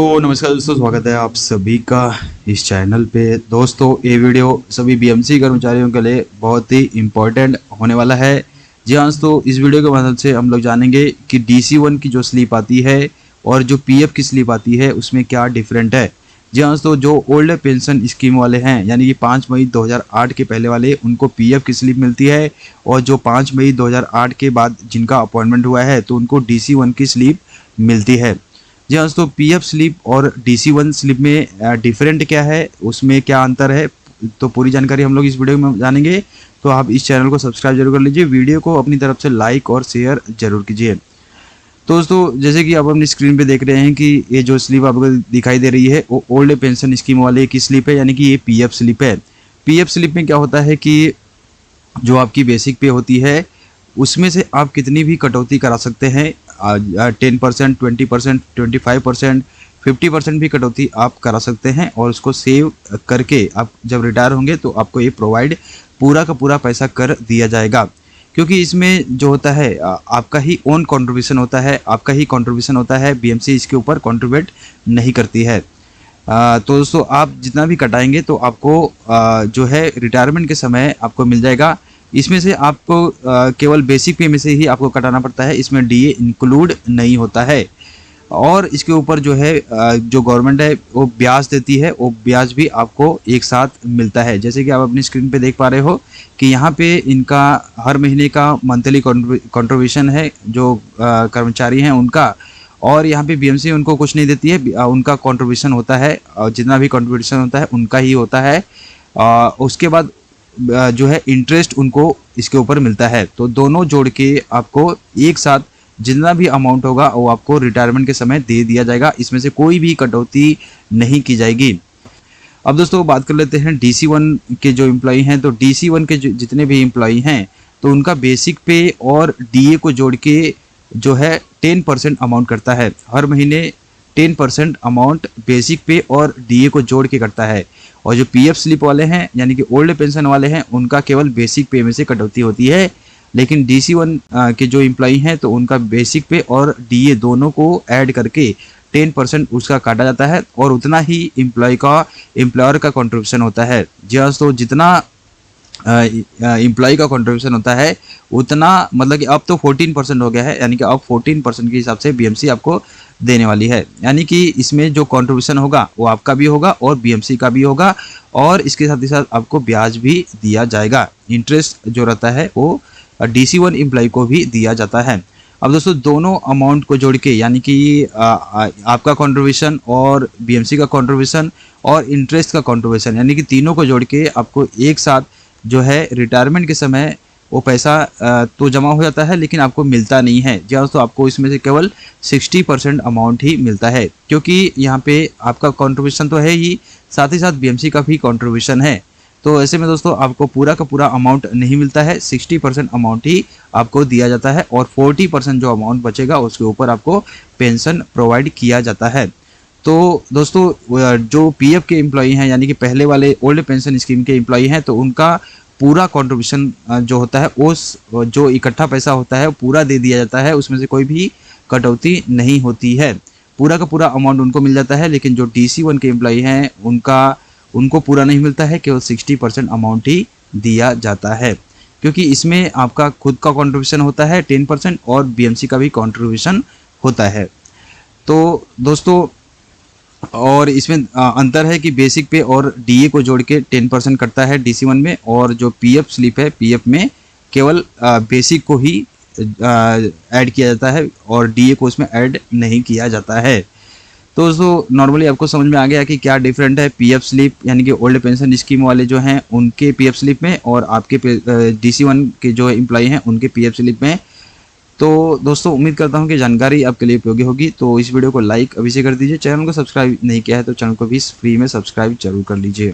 तो नमस्कार दोस्तों, स्वागत है आप सभी का इस चैनल पे। दोस्तों ये वीडियो सभी बीएमसी कर्मचारियों के लिए बहुत ही इम्पोर्टेंट होने वाला है। जी हाँ दोस्तों, इस वीडियो के मदद से हम लोग जानेंगे कि DC1 की जो स्लिप आती है और जो पीएफ की स्लिप आती है उसमें क्या डिफरेंट है। जी हाँ दोस्तों, जो ओल्ड पेंशन स्कीम वाले हैं यानी कि 5 मई 2008 के पहले वाले, उनको पीएफ की स्लिप मिलती है, और जो 5 मई 2008 के बाद जिनका अपॉइंटमेंट हुआ है तो उनको DC1 की स्लिप मिलती है। जी हाँ दोस्तों, पीएफ स्लिप और DC1 स्लिप में डिफरेंट क्या है, उसमें क्या अंतर है, तो पूरी जानकारी हम लोग इस वीडियो में जानेंगे। तो आप इस चैनल को सब्सक्राइब जरूर कर लीजिए, वीडियो को अपनी तरफ से लाइक और शेयर जरूर कीजिए। तो दोस्तों, जैसे कि आप अपनी स्क्रीन पे देख रहे हैं कि ये जो स्लिप आपको दिखाई दे रही है वो ओल्ड पेंशन स्कीम वाले की स्लिप है, यानी कि ये पीएफ स्लिप है। पीएफ स्लिप में क्या होता है कि जो आपकी बेसिक पे होती है उसमें से आप कितनी भी कटौती करा सकते हैं। 10%, 20%, 25%, 50% भी कटौती आप करा सकते हैं, और उसको सेव करके आप जब रिटायर होंगे तो आपको ये प्रोवाइड पूरा का पूरा पैसा कर दिया जाएगा। क्योंकि इसमें जो होता है आपका ही ओन कंट्रीब्यूशन होता है, आपका ही कंट्रीब्यूशन होता है, बीएमसी इसके ऊपर कंट्रीब्यूट नहीं करती है। तो दोस्तों, आप जितना भी कटाएंगे तो आपको जो है रिटायरमेंट के समय आपको मिल जाएगा। इसमें से आपको केवल बेसिक पे में से ही आपको कटाना पड़ता है, इसमें डीए इंक्लूड नहीं होता है। और इसके ऊपर जो है जो गवर्नमेंट है वो ब्याज देती है, वो ब्याज भी आपको एक साथ मिलता है। जैसे कि आप अपनी स्क्रीन पे देख पा रहे हो कि यहाँ पे इनका हर महीने का मंथली कंट्रीब्यूशन है जो कर्मचारी हैं उनका, और यहाँ पे बीएमसी उनको कुछ नहीं देती है, उनका कंट्रीब्यूशन होता है, और जितना भी कंट्रीब्यूशन होता है उनका ही होता है। उसके बाद जो है इंटरेस्ट उनको इसके ऊपर मिलता है। तो दोनों जोड़ के आपको एक साथ जितना भी अमाउंट होगा वो आपको रिटायरमेंट के समय दे दिया जाएगा, इसमें से कोई भी कटौती नहीं की जाएगी। अब दोस्तों बात कर लेते हैं DC1 के जो एम्प्लॉई हैं। तो DC1 के जितने भी एम्प्लॉई हैं तो उनका बेसिक पे और डीए को जोड़ के जो है 10% अमाउंट करता है। हर महीने 10% अमाउंट बेसिक पे और डीए को जोड़ के करता है। और जो पीएफ स्लिप वाले हैं यानी कि ओल्ड पेंशन वाले हैं, उनका केवल बेसिक पे में से कटौती होती है। लेकिन DC1 के जो एम्प्लॉई हैं तो उनका बेसिक पे और डीए दोनों को ऐड करके 10% उसका काटा जाता है, और उतना ही एम्प्लॉयर का कंट्रीब्यूशन होता है। जी हाँ, तो जितना एम्प्लॉय का कंट्रीब्यूशन होता है उतना, मतलब कि अब तो 14% हो गया है, यानी कि अब 14% के हिसाब से बीएमसी आपको देने वाली है। यानी कि इसमें जो कंट्रीब्यूशन होगा वो आपका भी होगा और बीएमसी का भी होगा, और इसके साथ ही साथ आपको ब्याज भी दिया जाएगा। इंटरेस्ट जो रहता है वो DC1 एम्प्लॉय को भी दिया जाता है। अब दोस्तों, दोनों अमाउंट को जोड़ के यानी कि आपका कंट्रीब्यूशन और बीएमसी का कंट्रीब्यूशन और इंटरेस्ट का कंट्रीब्यूशन, यानी कि तीनों को जोड़ के आपको एक साथ जो है रिटायरमेंट के समय वो पैसा तो जमा हो जाता है, लेकिन आपको मिलता नहीं है। जी हाँ, तो आपको इसमें से केवल 60% अमाउंट ही मिलता है, क्योंकि यहाँ पे आपका कंट्रीब्यूशन तो है ही, साथ ही साथ बीएमसी का भी कंट्रीब्यूशन है। तो ऐसे में दोस्तों आपको पूरा का पूरा अमाउंट नहीं मिलता है, 60% अमाउंट ही आपको दिया जाता है, और 40% जो अमाउंट बचेगा उसके ऊपर आपको पेंशन प्रोवाइड किया जाता है। तो दोस्तों, जो पीएफ के एम्प्लॉई हैं यानी कि पहले वाले ओल्ड पेंशन स्कीम के एम्प्लॉई हैं, तो उनका पूरा कंट्रीब्यूशन जो होता है, उस जो इकट्ठा पैसा होता है वो पूरा दे दिया जाता है, उसमें से कोई भी कटौती नहीं होती है, पूरा का पूरा अमाउंट उनको मिल जाता है। लेकिन जो DC1 के एम्प्लॉई हैं उनको पूरा नहीं मिलता है, केवल 60% अमाउंट ही दिया जाता है, क्योंकि इसमें आपका खुद का कंट्रीब्यूशन होता है 10% और बीएमसी का भी कंट्रीब्यूशन होता है। तो दोस्तों, और इसमें अंतर है कि बेसिक पे और डीए को जोड़ के 10% कटता है DC1 में, और जो पीएफ स्लिप है पीएफ में केवल बेसिक को ही ऐड किया जाता है और डीए को उसमें ऐड नहीं किया जाता है। तो दोस्तों, नॉर्मली आपको समझ में आ गया कि क्या डिफरेंट है पीएफ स्लिप यानी कि ओल्ड पेंशन स्कीम वाले जो हैं उनके पीएफ स्लिप में, और आपके DC1 के जो एम्प्लॉई हैं उनके पीएफ स्लिप में। तो दोस्तों, उम्मीद करता हूं कि जानकारी आपके लिए उपयोगी होगी। तो इस वीडियो को लाइक अभी से कर दीजिए, चैनल को सब्सक्राइब नहीं किया है तो चैनल को भी फ्री में सब्सक्राइब जरूर कर लीजिए।